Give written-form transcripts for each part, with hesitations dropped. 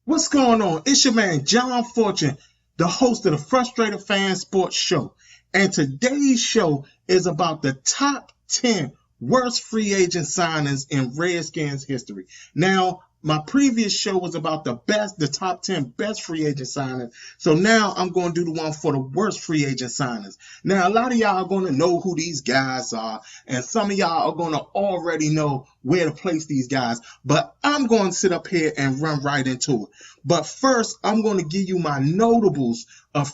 What's going on? It's your man, John Fortune, the host of the Frustrated Fan Sports Show. And today's show is about the top 10 worst free agent signings in Redskins history. Now, my previous show was about the top 10 best free agent signings. So now I'm going to do the one for the worst free agent signings. Now, a lot of y'all are going to know who these guys are, and some of y'all are going to already know where to place these guys. But I'm going to sit up here and run right into it. But first, I'm going to give you my notables of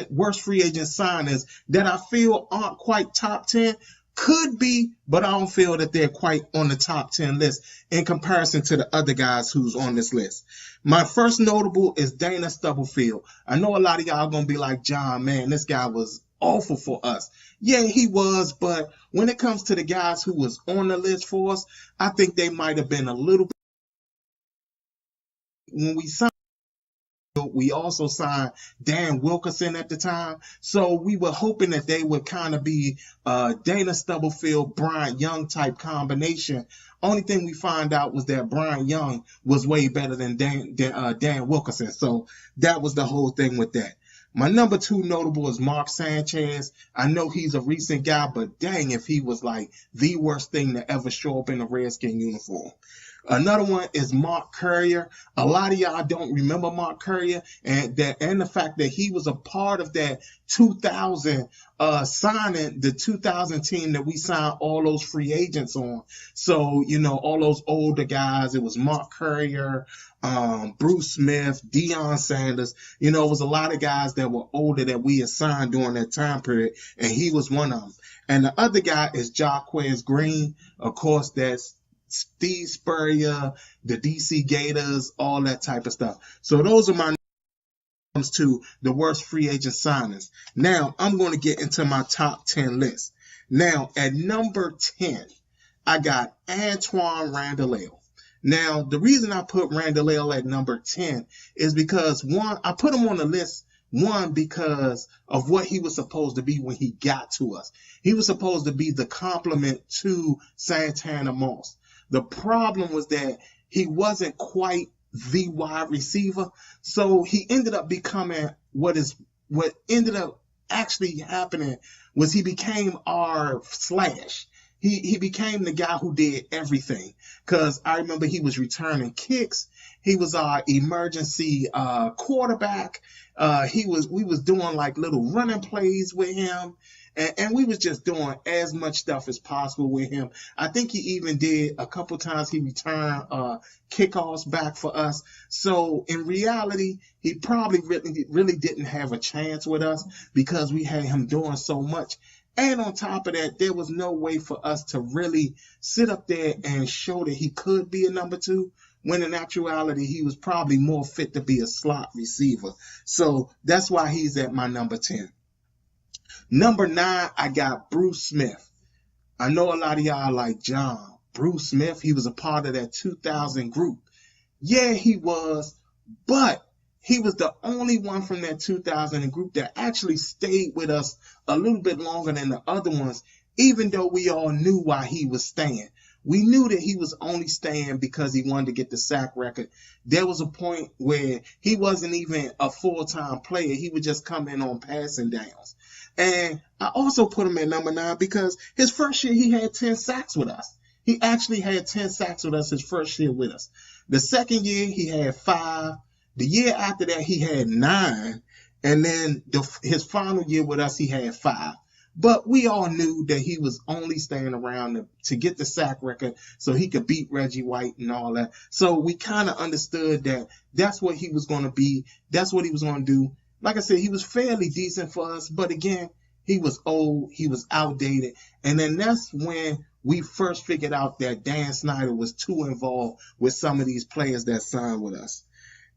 worst free agent signings that I feel aren't quite top 10. Could be, but I don't feel that they're quite on the top 10 list in comparison to the other guys who's on this list. My first notable is Dana Stubblefield. I know a lot of y'all are going to be like, John, man, this guy was awful for us. Yeah, he was, but when it comes to the guys who was on the list for us, I think they might have been a little bit. When we signed, we also signed Dan Wilkerson at the time, so we were hoping that they would kind of be Dana Stubblefield, Brian Young type combination. Only thing we found out was that Brian Young was way better than Dan Wilkerson, so that was the whole thing with that. My number two notable is Mark Sanchez. I know he's a recent guy, but dang if he was like the worst thing to ever show up in a Redskin uniform. Another one is Mark Courier. A lot of y'all don't remember Mark Courier and the fact that he was a part of that 2000 signing, the 2000 team that we signed all those free agents on. So, you know, all those older guys, it was Mark Courier, Bruce Smith, Deion Sanders. You know, it was a lot of guys that were older that we assigned during that time period, and he was one of them. And the other guy is Jaquez Green. Of course, that's Steve Spurrier, the DC Gators, all that type of stuff. So those are my comes to the worst free agent signings. Now I'm going to get into my top 10 list. Now at number 10, I got Antoine Randle. Now the reason I put Randle at number 10 is because one, I put him on the list. One, because of what he was supposed to be when he got to us. He was supposed to be the complement to Santana Moss. The problem was that he wasn't quite the wide receiver, so he ended up becoming what ended up actually happening was he became our slash. He became the guy who did everything, because I remember he was returning kicks. He was our emergency quarterback. We was doing like little running plays with him. And we was just doing as much stuff as possible with him. I think he even did a couple times he returned kickoffs back for us. So in reality, he probably really didn't have a chance with us because we had him doing so much. And on top of that, there was no way for us to really sit up there and show that he could be a number two, when in actuality, he was probably more fit to be a slot receiver. So that's why he's at my number 10. Number 9, I got Bruce Smith. I know a lot of y'all are like, John, Bruce Smith, he was a part of that 2000 group. Yeah, he was, but he was the only one from that 2000 group that actually stayed with us a little bit longer than the other ones, even though we all knew why he was staying. We knew that he was only staying because he wanted to get the sack record. There was a point where he wasn't even a full-time player. He would just come in on passing downs. And I also put him at number 9 because his first year he had 10 sacks with us. He actually had 10 sacks with us his first year with us. The second year he had 5. The year after that he had 9. And then his final year with us he had 5. But we all knew that he was only staying around to get the sack record so he could beat Reggie White and all that. So we kind of understood that that's what he was going to be. That's what he was going to do. Like I said, he was fairly decent for us. But again, he was old. He was outdated. And then that's when we first figured out that Dan Snyder was too involved with some of these players that signed with us.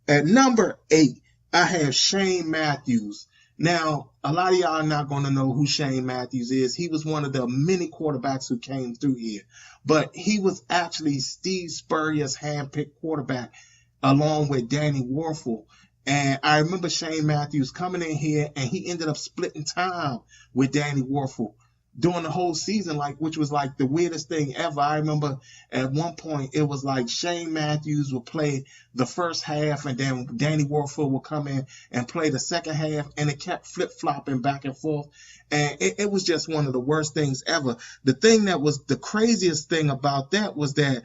At number 8, I have Shane Matthews. Now, a lot of y'all are not going to know who Shane Matthews is. He was one of the many quarterbacks who came through here, but he was actually Steve Spurrier's handpicked quarterback along with Danny Warfel. And I remember Shane Matthews coming in here and he ended up splitting time with Danny Warfel during the whole season, like, which was like the weirdest thing ever. I remember at one point it was like Shane Matthews would play the first half and then Danny Warfel would come in and play the second half, and it kept flip-flopping back and forth. And it was just one of the worst things ever. The thing that was the craziest thing about that was that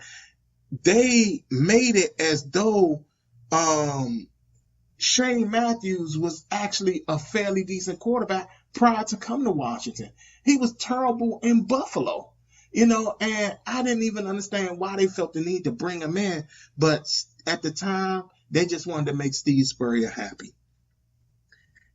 they made it as though Shane Matthews was actually a fairly decent quarterback prior to coming to Washington. He was terrible in Buffalo, and I didn't even understand why they felt the need to bring him in. But at the time, they just wanted to make Steve Spurrier happy.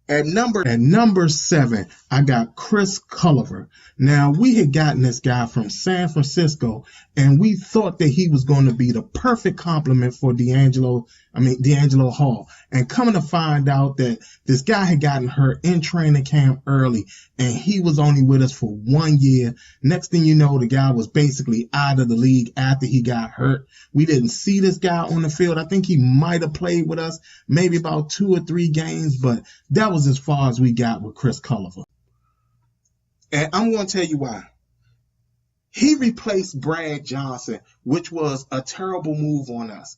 At number 7, I got Chris Culliver. Now, we had gotten this guy from San Francisco, and we thought that he was going to be the perfect complement for D'Angelo Hall. And coming to find out that this guy had gotten hurt in training camp early, and he was only with us for 1 year. Next thing you know, the guy was basically out of the league after he got hurt. We didn't see this guy on the field. I think he might have played with us maybe about 2 or 3 games, but that was as far as we got with Chris Culliver. And I'm going to tell you why. He replaced Brad Johnson, which was a terrible move on us.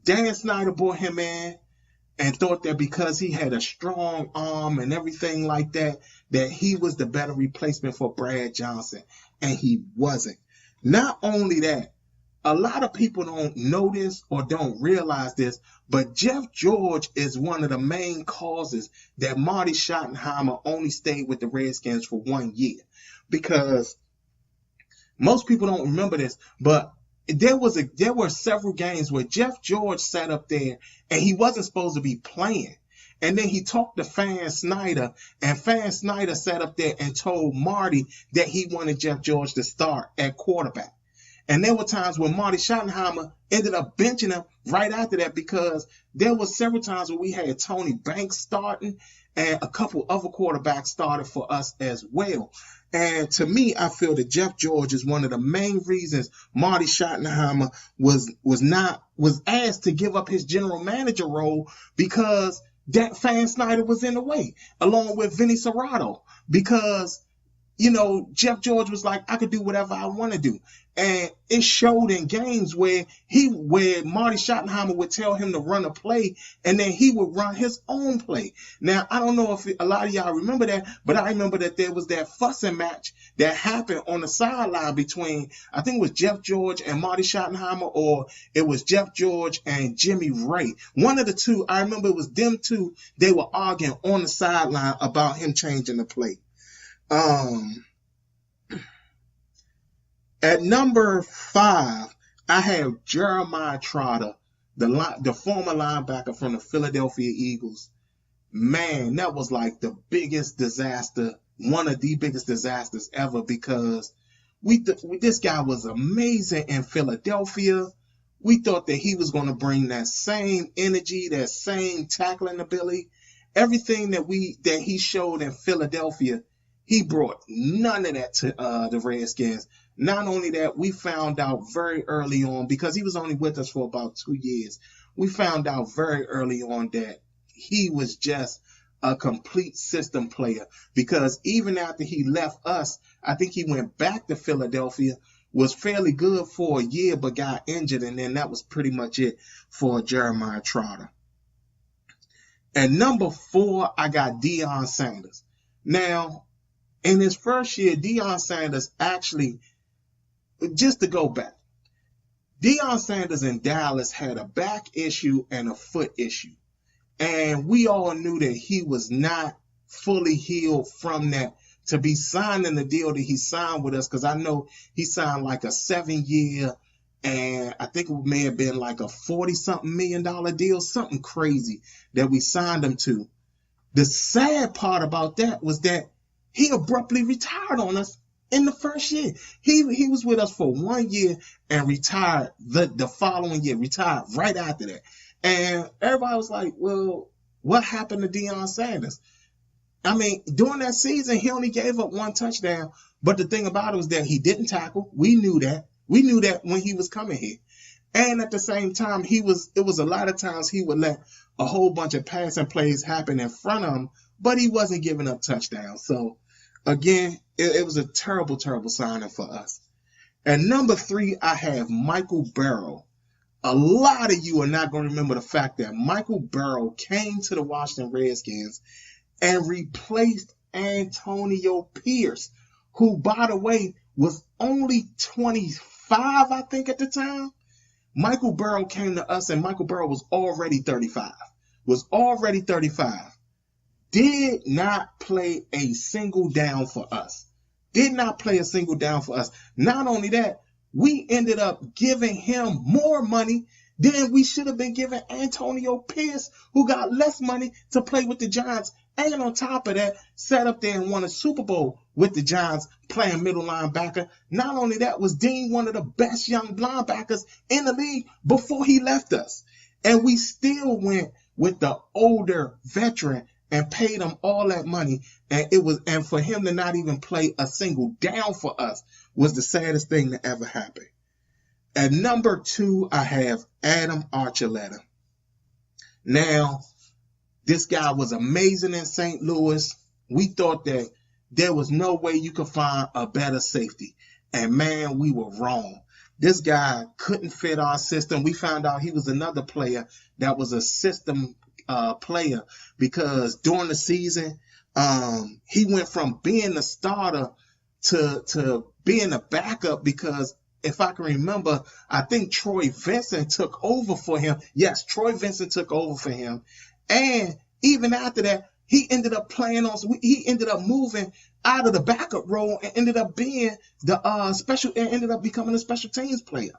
Dan Snyder brought him in and thought that because he had a strong arm and everything like that, that he was the better replacement for Brad Johnson. And he wasn't. Not only that, a lot of people don't know this or don't realize this, but Jeff George is one of the main causes that Marty Schottenheimer only stayed with the Redskins for 1 year. Because most people don't remember this, but there were several games where Jeff George sat up there and he wasn't supposed to be playing. And then he talked to Fan Snyder, and Fan Snyder sat up there and told Marty that he wanted Jeff George to start at quarterback. And there were times when Marty Schottenheimer ended up benching him right after that, because there were several times where we had Tony Banks starting and a couple other quarterbacks started for us as well. And to me, I feel that Jeff George is one of the main reasons Marty Schottenheimer was asked to give up his general manager role, because that Fan Snyder was in the way, along with Vinny Serrato, because Jeff George was like, I could do whatever I want to do. And it showed in games where Marty Schottenheimer would tell him to run a play, and then he would run his own play. Now, I don't know if a lot of y'all remember that, but I remember that there was that fussing match that happened on the sideline between, I think it was Jeff George and Marty Schottenheimer, or it was Jeff George and Jimmy Ray. One of the two, I remember it was them two, they were arguing on the sideline about him changing the play. At number 5, I have Jeremiah Trotter, the former linebacker from the Philadelphia Eagles. Man, that was like the biggest disaster, one of the biggest disasters ever, because this guy was amazing in Philadelphia. We thought that he was going to bring that same energy, that same tackling ability, everything that he showed in Philadelphia. He brought none of that to the Redskins. Not only that, we found out very early on, because he was only with us for about 2 years, we found out very early on that he was just a complete system player. Because even after he left us, I think he went back to Philadelphia, was fairly good for a year, but got injured, and then that was pretty much it for Jeremiah Trotter. At number 4, I got Deion Sanders. Now, in his first year, Deion Sanders actually, just to go back, Deion Sanders in Dallas had a back issue and a foot issue. And we all knew that he was not fully healed from that to be signing the deal that he signed with us, because I know he signed like a 7-year, and I think it may have been like a $40-something million deal, something crazy that we signed him to. The sad part about that was that he abruptly retired on us in the first year. He was with us for 1 year and retired the following year, retired right after that. And everybody was like, well, What happened to Deion Sanders? I mean, during that season, he only gave up 1 touchdown. But the thing about it was that he didn't tackle. We knew that. We knew that when he was coming here. And at the same time, it was a lot of times he would let a whole bunch of passing plays happen in front of him, but he wasn't giving up touchdowns. So again, it was a terrible, terrible signing for us. At number 3, I have Michael Barrow. A lot of you are not going to remember the fact that Michael Barrow came to the Washington Redskins and replaced Antonio Pierce, who, by the way, was only 25, I think, at the time. Michael Barrow came to us, and Michael Barrow was already 35. Did not play a single down for us. Not only that, we ended up giving him more money than we should have been giving Antonio Pierce, who got less money to play with the Giants. And on top of that, sat up there and won a Super Bowl with the Giants playing middle linebacker. Not only that, was deemed one of the best young linebackers in the league before he left us. And we still went with the older veteran and paid him all that money. And for him to not even play a single down for us was the saddest thing that ever happened. At number 2, I have Adam Archuleta. Now, this guy was amazing in St. Louis. We thought that there was no way you could find a better safety. And man, we were wrong. This guy couldn't fit our system. We found out he was another player that was a system player, because during the season, he went from being the starter to being a backup, because if I can remember, I think Troy Vincent took over for him. Yes, Troy Vincent took over for him. And even after that, he ended up moving out of the backup role and ended up being ended up becoming a special teams player.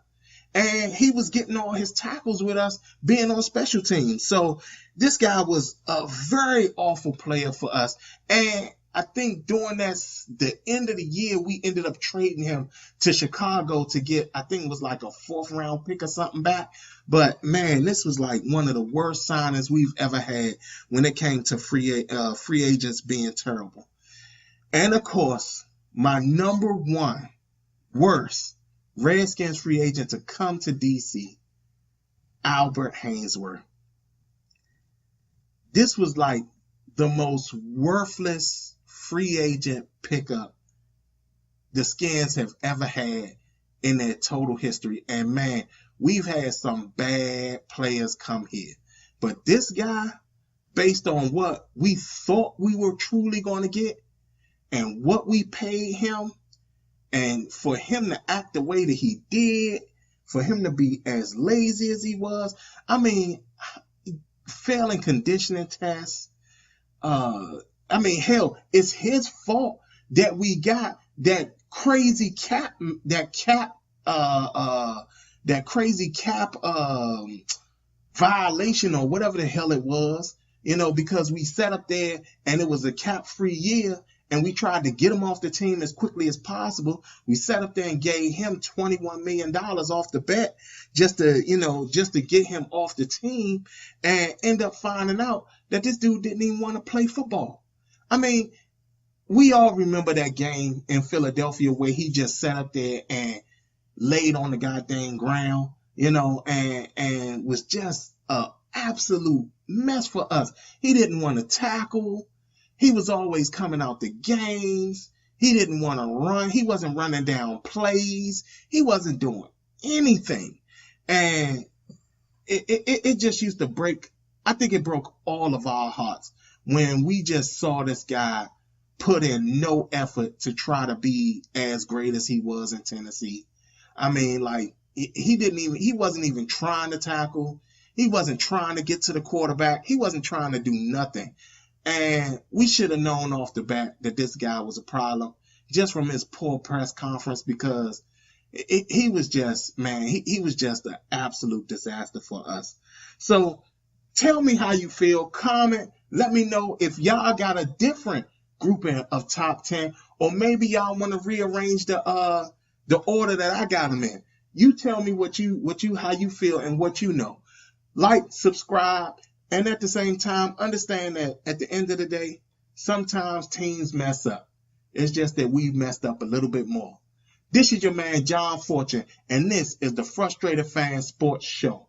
And he was getting all his tackles with us being on special teams. So this guy was a very awful player for us. And I think during the end of the year, we ended up trading him to Chicago to get, I think it was like a 4th round pick or something back. But man, this was like one of the worst signings we've ever had when it came to free agents being terrible. And of course, my number 1 worst Redskins free agent to come to DC, Albert Haynesworth. This was like the most worthless free agent pickup the Skins have ever had in their total history. And man, we've had some bad players come here. But this guy, based on what we thought we were truly going to get and what we paid him, and for him to act the way that he did, for him to be as lazy as he was, I mean, failing conditioning tests, hell, it's his fault that we got that crazy cap violation or whatever the hell it was, because we sat up there and it was a cap-free year and we tried to get him off the team as quickly as possible. We sat up there and gave him $21 million off the bet just to get him off the team, and end up finding out that this dude didn't even want to play football. I mean, we all remember that game in Philadelphia where he just sat up there and laid on the goddamn ground, and was just an absolute mess for us. He didn't want to tackle. He was always coming out the games. He didn't want to run. He wasn't running down plays. He wasn't doing anything. And it just used to break. I think it broke all of our hearts when we just saw this guy put in no effort to try to be as great as he was in Tennessee. I mean, like, he wasn't even trying to tackle. He wasn't trying to get to the quarterback. He wasn't trying to do nothing. And we should have known off the bat that this guy was a problem just from his poor press conference, because he was just, man, he was just an absolute disaster for us. So tell me how you feel. Comment. Let me know if y'all got a different grouping of top 10, or maybe y'all want to rearrange the order that I got them in. You tell me how you feel and what you know. Like, subscribe, And at the same time, understand that at the end of the day, sometimes teams mess up. It's just that we've messed up a little bit more. This is your man, John Fortune, and this is the Frustrated Fan Sports Show.